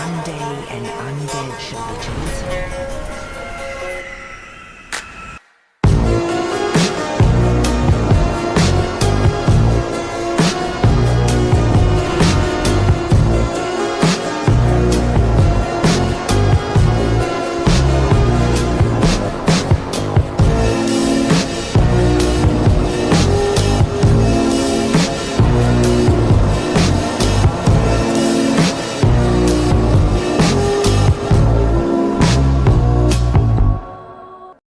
one day an undead shall be chosen.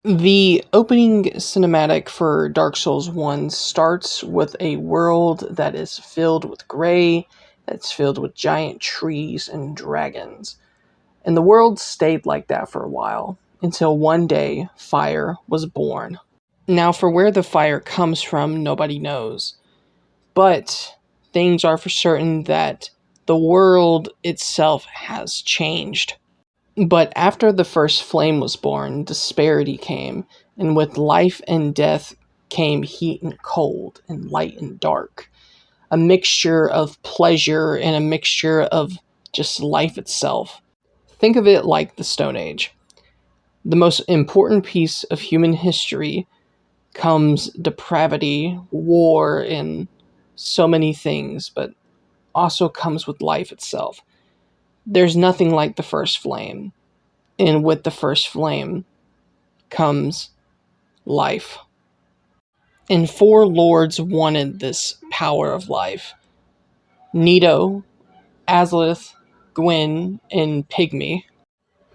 The opening cinematic for Dark Souls 1 starts with a world that is filled with gray, that's filled with giant trees and dragons. And the world stayed like that for a while, until one day fire was born. Now, for where the fire comes from, nobody knows. But things are for certain that the world itself has changed. But after the first flame was born, disparity came, and with life and death came heat and cold, and light and dark. A mixture of pleasure and a mixture of just life itself. Think of it like the Stone Age. The most important piece of human history comes depravity, war, and so many things, but also comes with life itself. There's nothing like the first flame. And with the first flame comes life. And four lords wanted this power of life: Nito, Azlith, Gwyn, and Pygmy.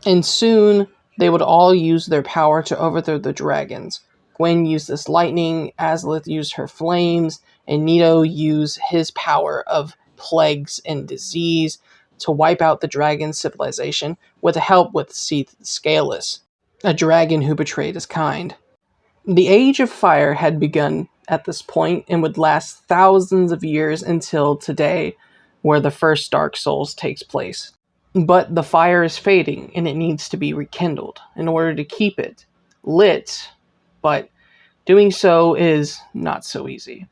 And soon they would all use their power to overthrow the dragons. Gwyn used this lightning, Azlith used her flames, and Nito used his power of plagues and disease to wipe out the dragon civilization with the help with Seath Scaleless, a dragon who betrayed his kind. The Age of Fire had begun at this point and would last thousands of years until today, where the first Dark Souls takes place. But the fire is fading and it needs to be rekindled in order to keep it lit, but doing so is not so easy.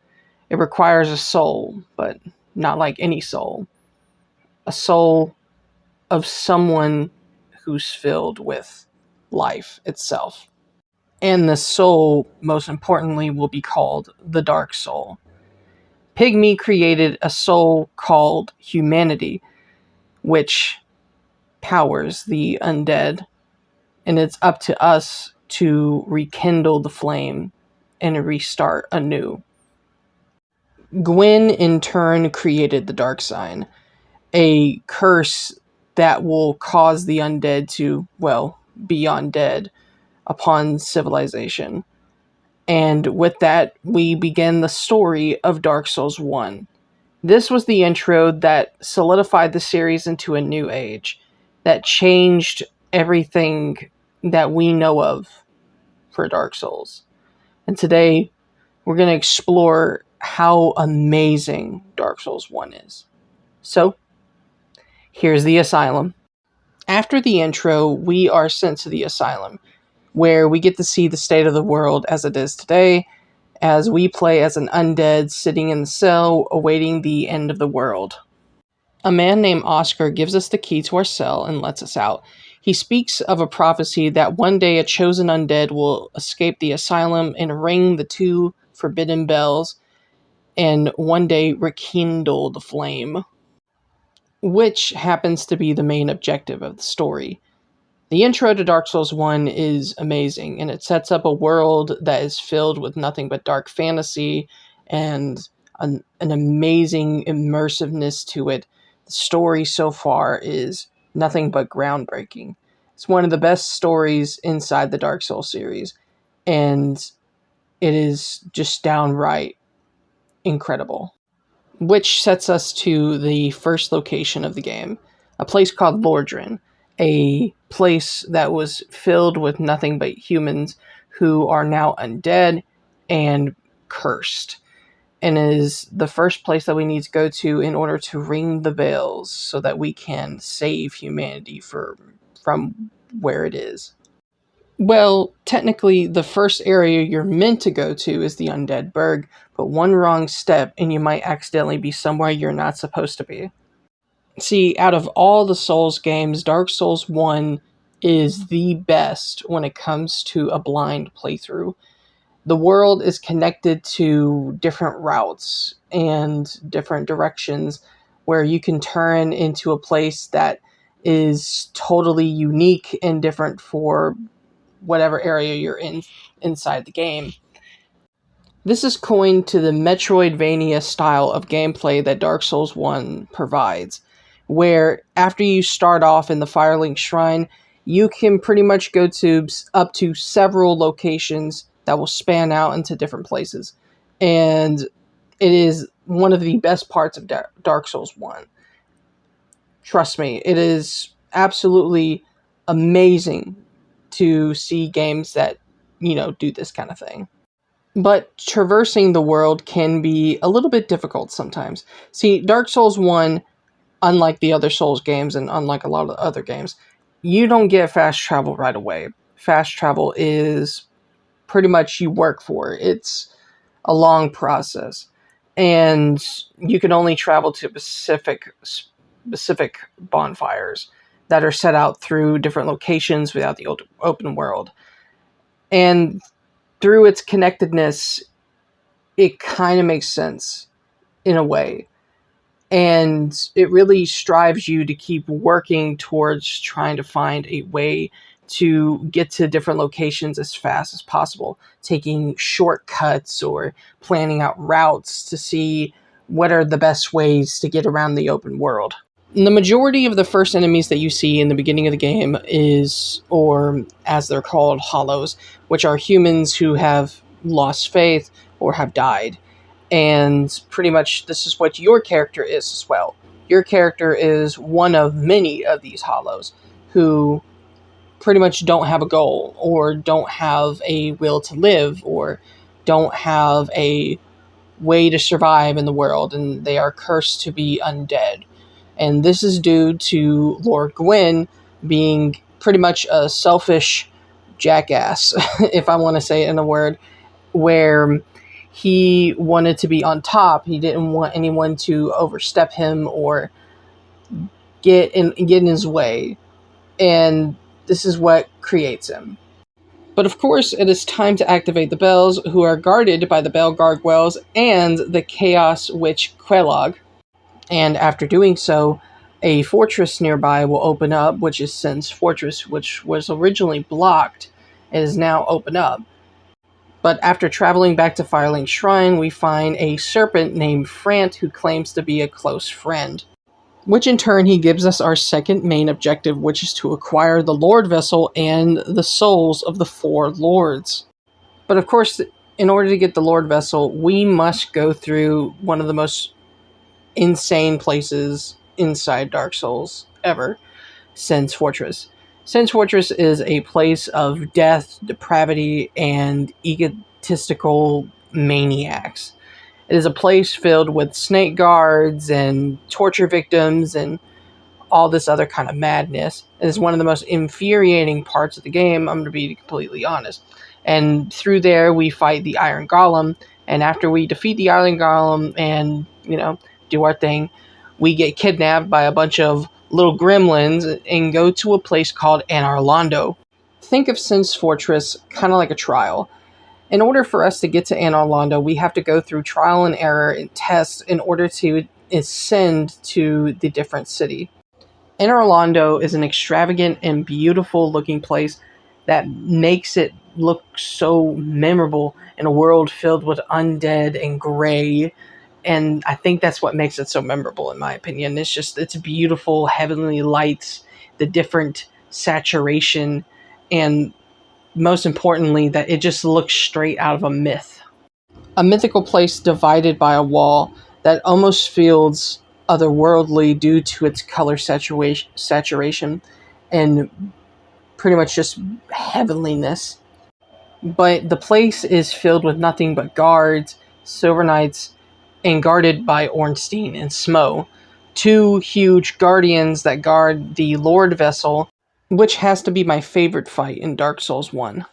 It requires a soul, but not like any soul. A soul of someone who's filled with life itself. And the soul, most importantly, will be called the Dark Soul. Pygmy created a soul called humanity, which powers the undead, and it's up to us to rekindle the flame and restart anew. Gwyn, in turn, created the Dark Sign, a curse that will cause the undead to, well, be undead upon civilization. And with that, we begin the story of Dark Souls 1. This was the intro that solidified the series into a new age, that changed everything that we know of for Dark Souls. And today, we're going to explore how amazing Dark Souls 1 is. So, here's the Asylum. After the intro, we are sent to the Asylum, where we get to see the state of the world as it is today, as we play as an undead sitting in the cell awaiting the end of the world. A man named Oscar gives us the key to our cell and lets us out. He speaks of a prophecy that one day a chosen undead will escape the asylum and ring the two forbidden bells, and one day rekindle the flame, which happens to be the main objective of the story. The intro to Dark Souls 1 is amazing, and it sets up a world that is filled with nothing but dark fantasy and an amazing immersiveness to it. The story so far is nothing but groundbreaking. It's one of the best stories inside the Dark Souls series, and it is just downright incredible. Which sets us to the first location of the game, a place called Lordran, a place that was filled with nothing but humans who are now undead and cursed, and is the first place that we need to go to in order to ring the bells so that we can save humanity from where it is. Well, technically, the first area you're meant to go to is the Undead Burg, but one wrong step and you might accidentally be somewhere you're not supposed to be. See, out of all the Souls games, Dark Souls 1 is the best when it comes to a blind playthrough. The world is connected to different routes and different directions where you can turn into a place that is totally unique and different for whatever area you're in inside the game. This is coined to the Metroidvania style of gameplay that Dark Souls 1 provides, where after you start off in the Firelink Shrine, you can pretty much go to up to several locations that will span out into different places. And it is one of the best parts of Dark Souls 1. Trust me, it is absolutely amazing to see games that, do this kind of thing. But traversing the world can be a little bit difficult sometimes. See, Dark Souls 1, unlike the other Souls games and unlike a lot of other games, you don't get fast travel right away. Fast travel is pretty much you work for it. It's a long process. And you can only travel to specific bonfires that are set out through different locations without the open world. And through its connectedness, it kind of makes sense in a way. And it really strives you to keep working towards trying to find a way to get to different locations as fast as possible, taking shortcuts or planning out routes to see what are the best ways to get around the open world. And the majority of the first enemies that you see in the beginning of the game is, or as they're called, hollows, which are humans who have lost faith or have died. And pretty much this is what your character is as well. Your character is one of many of these hollows who pretty much don't have a goal or don't have a will to live or don't have a way to survive in the world, and they are cursed to be undead. And this is due to Lord Gwyn being pretty much a selfish jackass, if I want to say it in a word, where he wanted to be on top. He didn't want anyone to overstep him or get in his way. And this is what creates him. But of course, it is time to activate the bells, who are guarded by the Bell Gargoyles and the Chaos Witch Quelog. And after doing so, a fortress nearby will open up, which is Sin's Fortress, which was originally blocked and is now open up. But after traveling back to Firelink Shrine, we find a serpent named Frant who claims to be a close friend. Which in turn, he gives us our second main objective, which is to acquire the Lord Vessel and the souls of the 4 lords. But of course, in order to get the Lord Vessel, we must go through one of the most insane places inside Dark Souls ever, Sin's Fortress. Sin's Fortress is a place of death, depravity, and egotistical maniacs. It is a place filled with snake guards and torture victims and all this other kind of madness. It is one of the most infuriating parts of the game, I'm going to be completely honest. And through there, we fight the Iron Golem, and after we defeat the Iron Golem and, do our thing, we get kidnapped by a bunch of little gremlins and go to a place called Anarlondo. Think of Sin's Fortress kind of like a trial. In order for us to get to Anarlondo, we have to go through trial and error and tests in order to ascend to the different city. Anarlondo is an extravagant and beautiful looking place that makes it look so memorable in a world filled with undead and gray. And I think that's what makes it so memorable, in my opinion. It's beautiful, heavenly lights, the different saturation, and most importantly, that it just looks straight out of a myth. A mythical place divided by a wall that almost feels otherworldly due to its color saturation and pretty much just heavenliness. But the place is filled with nothing but guards, silver knights, and guarded by Ornstein and Smo, 2 huge guardians that guard the Lord Vessel, which has to be my favorite fight in Dark Souls 1.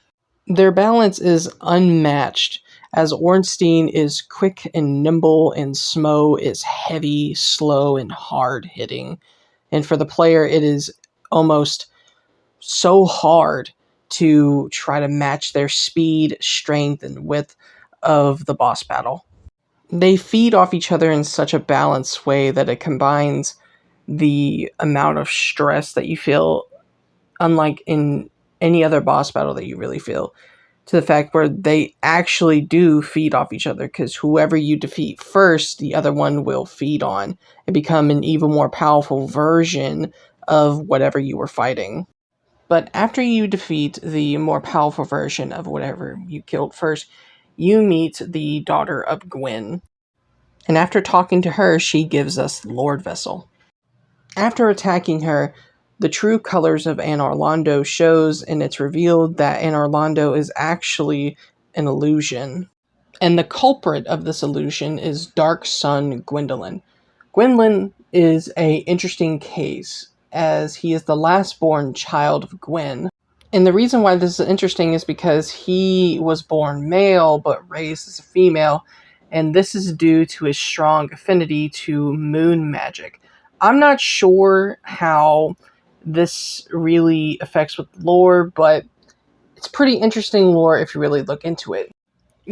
Their balance is unmatched, as Ornstein is quick and nimble, and Smo is heavy, slow, and hard-hitting. And for the player, it is almost so hard to try to match their speed, strength, and width of the boss battle. They feed off each other in such a balanced way that it combines the amount of stress that you feel, unlike in any other boss battle that you really feel, to the fact where they actually do feed off each other, because whoever you defeat first, the other one will feed on and become an even more powerful version of whatever you were fighting. But after you defeat the more powerful version of whatever you killed first, you meet the daughter of Gwyn. And after talking to her, she gives us the Lord Vessel. After attacking her, the true colors of Anar Londo shows, and it's revealed that Anar Londo is actually an illusion. And the culprit of this illusion is Dark Sun Gwendolyn. Gwendolyn is a interesting case, as he is the last born child of Gwyn. And the reason why this is interesting is because he was born male but raised as a female, and this is due to his strong affinity to moon magic. I'm not sure how this really affects with lore, but it's pretty interesting lore if you really look into it.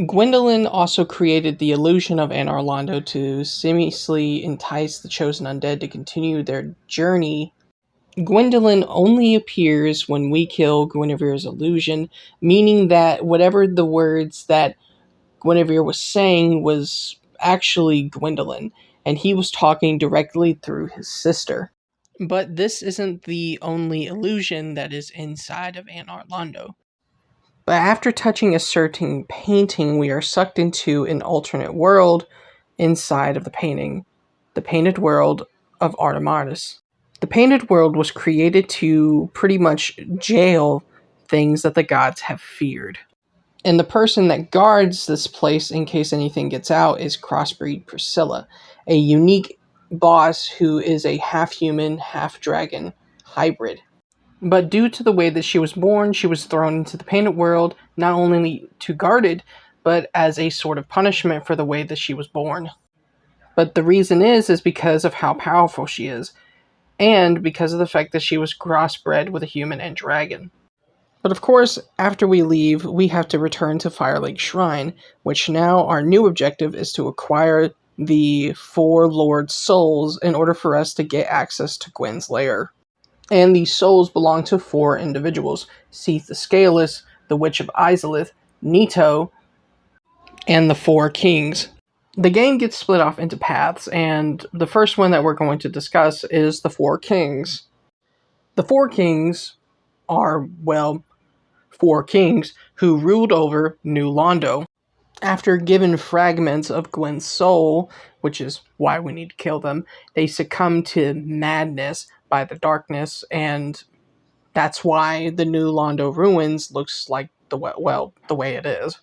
Gwendolyn also created the illusion of Anar Londo to seamlessly entice the chosen undead to continue their journey. Gwendolyn only appears when we kill Guinevere's illusion, meaning that whatever the words that Guinevere was saying was actually Gwendolyn, and he was talking directly through his sister. But this isn't the only illusion that is inside of Anar Londo. But after touching a certain painting, we are sucked into an alternate world inside of the painting, the painted world of Artemis. The painted world was created to pretty much jail things that the gods have feared. And the person that guards this place in case anything gets out is Crossbreed Priscilla, a unique boss who is a half human, half dragon hybrid. But due to the way that she was born, she was thrown into the painted world not only to guard it, but as a sort of punishment for the way that she was born. But the reason is because of how powerful she is, and because of the fact that she was crossbred with a human and dragon. But of course, after we leave, we have to return to Firelake Shrine, which now our new objective is to acquire the 4 Lord Souls in order for us to get access to Gwyn's lair. And these souls belong to 4 individuals: Seath the Scaleless, the Witch of Izalith, Nito, and the 4 Kings. The game gets split off into paths, and the first one that we're going to discuss is the 4 Kings. The 4 Kings are, well, 4 kings who ruled over New Londo. After given fragments of Gwyn's soul, which is why we need to kill them, they succumb to madness by the darkness, and that's why the New Londo ruins looks like the way it is.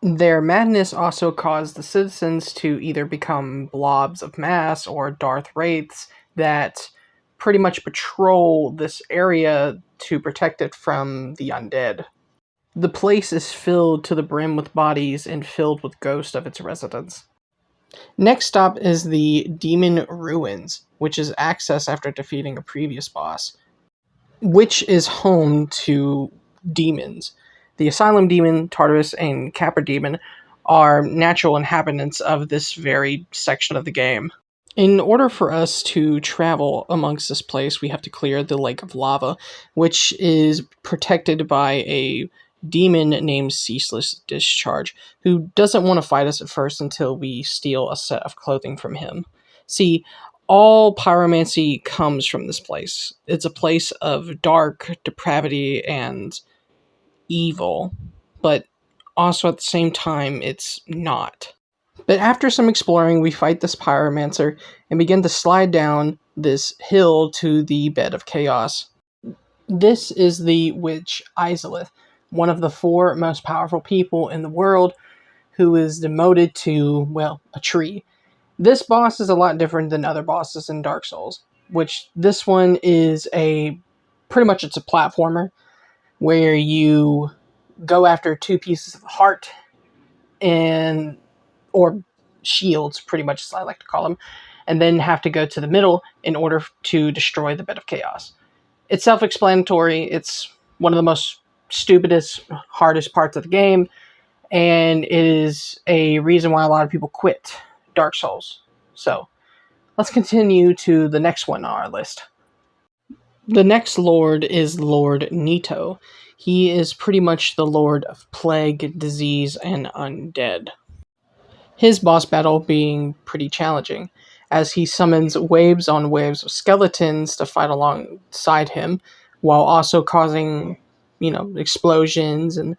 Their madness also caused the citizens to either become blobs of mass or Darth Wraiths that pretty much patrol this area to protect it from the undead. The place is filled to the brim with bodies and filled with ghosts of its residents. Next stop is the Demon Ruins, which is access after defeating a previous boss, which is home to demons. The Asylum Demon, Tartarus, and Capra Demon are natural inhabitants of this very section of the game. In order for us to travel amongst this place, we have to clear the Lake of Lava, which is protected by a demon named Ceaseless Discharge, who doesn't want to fight us at first until we steal a set of clothing from him. See, all pyromancy comes from this place. It's a place of dark depravity and evil, but also at the same time, it's not. But after some exploring, we fight this pyromancer and begin to slide down this hill to the bed of chaos. This is the witch Izalith, one of the 4 most powerful people in the world, who is demoted to, well, a tree. This boss is a lot different than other bosses in Dark Souls, which this one is pretty much it's a platformer where you go after 2 pieces of heart or shields, pretty much as I like to call them, and then have to go to the middle in order to destroy the bed of chaos. It's self-explanatory. It's one of the most stupidest, hardest parts of the game, and it is a reason why a lot of people quit Dark Souls. So let's continue to the next one on our list. The next lord is Lord Nito. He is pretty much the lord of plague, disease, and undead. His boss battle being pretty challenging, as he summons waves on waves of skeletons to fight alongside him, while also causing, explosions and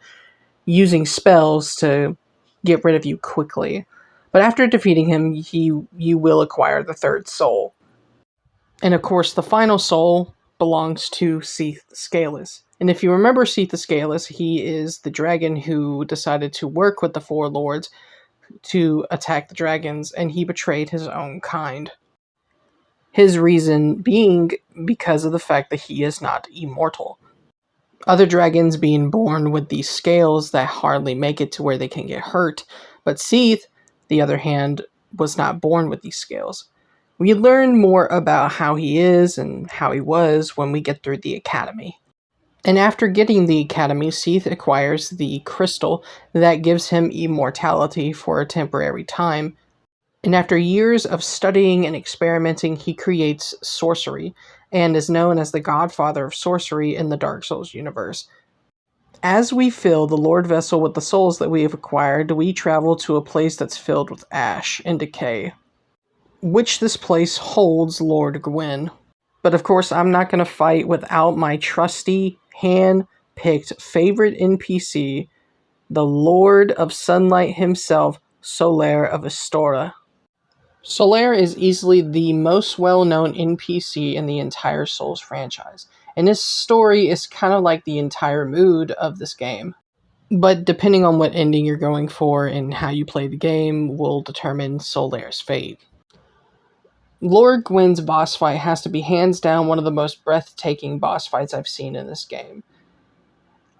using spells to get rid of you quickly. But after defeating him, you will acquire the third soul. And of course, the final soul belongs to Seath Scaleless. And if you remember Seath Scaleless, he is the dragon who decided to work with the four lords to attack the dragons, and he betrayed his own kind. His reason being because of the fact that he is not immortal. Other dragons being born with these scales that hardly make it to where they can get hurt, but Seath, the other hand, was not born with these scales. We learn more about how he is and how he was when we get through the academy. And after getting the academy, Seath acquires the crystal that gives him immortality for a temporary time. And after years of studying and experimenting, he creates sorcery and is known as the godfather of sorcery in the Dark Souls universe. As we fill the Lord Vessel with the souls that we have acquired, we travel to a place that's filled with ash and decay, which this place holds Lord Gwyn. But of course, I'm not going to fight without my trusty, hand-picked favorite NPC, the Lord of Sunlight himself, Solaire of Astora. Solaire is easily the most well-known NPC in the entire Souls franchise, and his story is kind of like the entire mood of this game. But depending on what ending you're going for and how you play the game will determine Solaire's fate. Lord Gwyn's boss fight has to be hands down one of the most breathtaking boss fights I've seen in this game.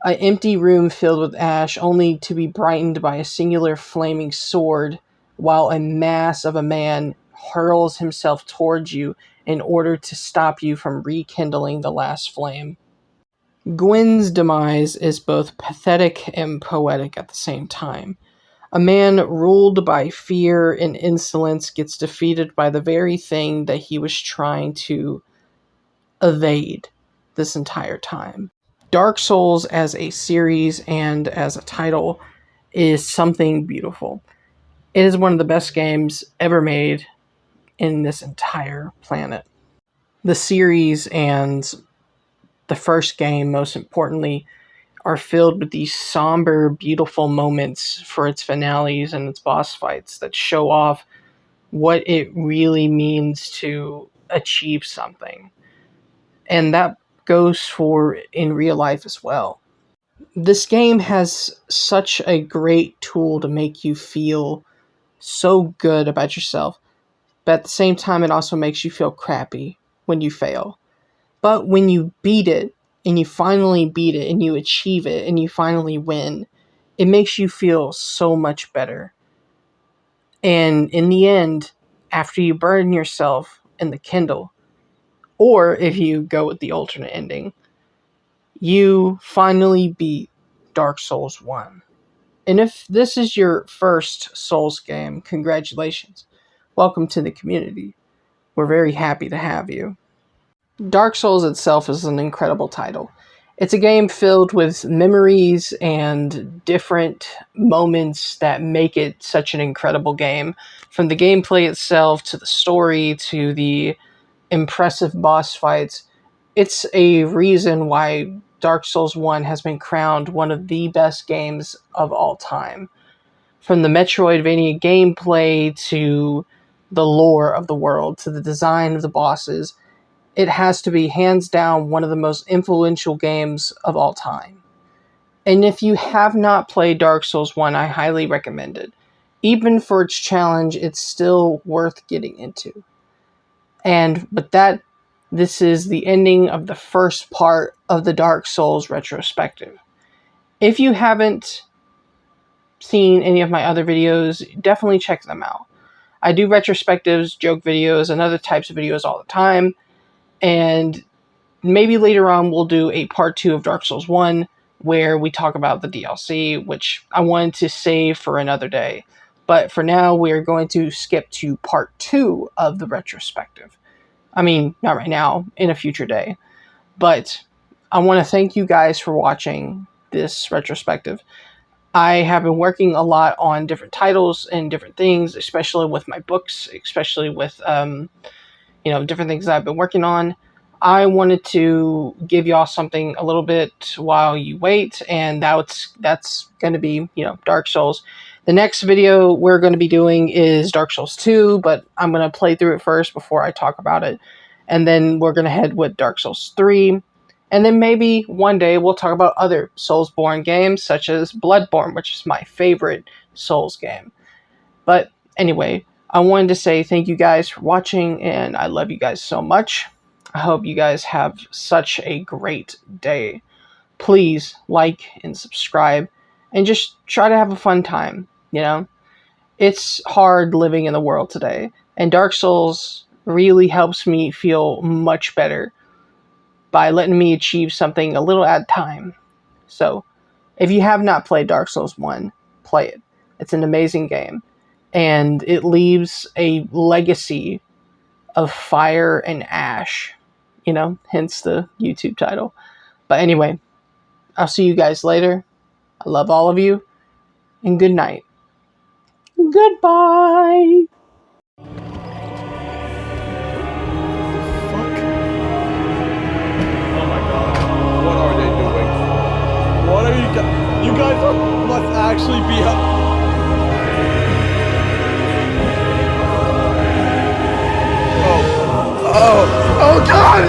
An empty room filled with ash only to be brightened by a singular flaming sword, while a mass of a man hurls himself towards you in order to stop you from rekindling the last flame. Gwyn's demise is both pathetic and poetic at the same time. A man ruled by fear and insolence gets defeated by the very thing that he was trying to evade this entire time. Dark Souls as a series and as a title is something beautiful. It is one of the best games ever made in this entire planet. The series and the first game, most importantly, are filled with these somber, beautiful moments for its finales and its boss fights that show off what it really means to achieve something. And that goes for in real life as well. This game has such a great tool to make you feel so good about yourself, but at the same time, it also makes you feel crappy when you fail. But when you beat it, and you finally beat it, and you achieve it, and you finally win, it makes you feel so much better. And in the end, after you burn yourself in the Kindle, or if you go with the alternate ending, you finally beat Dark Souls 1. And if this is your first Souls game, congratulations. Welcome to the community. We're very happy to have you. Dark Souls itself is an incredible title. It's a game filled with memories and different moments that make it such an incredible game. From the gameplay itself, to the story, to the impressive boss fights. It's a reason why Dark Souls 1 has been crowned one of the best games of all time. From the Metroidvania gameplay to the lore of the world, to the design of the bosses, it has to be hands down one of the most influential games of all time. And if you have not played Dark Souls 1, I highly recommend it. Even for its challenge, it's still worth getting into. And with that, this is the ending of the first part of the Dark Souls retrospective. If you haven't seen any of my other videos, definitely check them out. I do retrospectives, joke videos, and other types of videos all the time. And maybe later on we'll do a part 2 of Dark Souls 1 where we talk about the DLC, which I wanted to save for another day. But for now, we're going to skip to part 2 of the retrospective. I mean, not right now, in a future day. But I want to thank you guys for watching this retrospective. I have been working a lot on different titles and different things, especially with my books, especially with different things that I've been working on. I wanted to give y'all something a little bit while you wait, and that's going to be Dark Souls. The next video we're going to be doing is Dark Souls 2, but I'm going to play through it first before I talk about it, and then we're going to head with Dark Souls 3. And then maybe one day we'll talk about other Soulsborne games, such as Bloodborne, which is my favorite Souls game. But anyway, I wanted to say thank you guys for watching, and I love you guys so much. I hope you guys have such a great day. Please like and subscribe, and just try to have a fun time. It's hard living in the world today, and Dark Souls really helps me feel much better by letting me achieve something a little at a time. So, if you have not played Dark Souls 1, play it. It's an amazing game. And it leaves a legacy of fire and ash, hence the YouTube title. But anyway, I'll see you guys later. I love all of you, and good night. Goodbye. Oh my god. What are they doing? What are you guys? You guys must actually be. Oh. Oh. Oh god!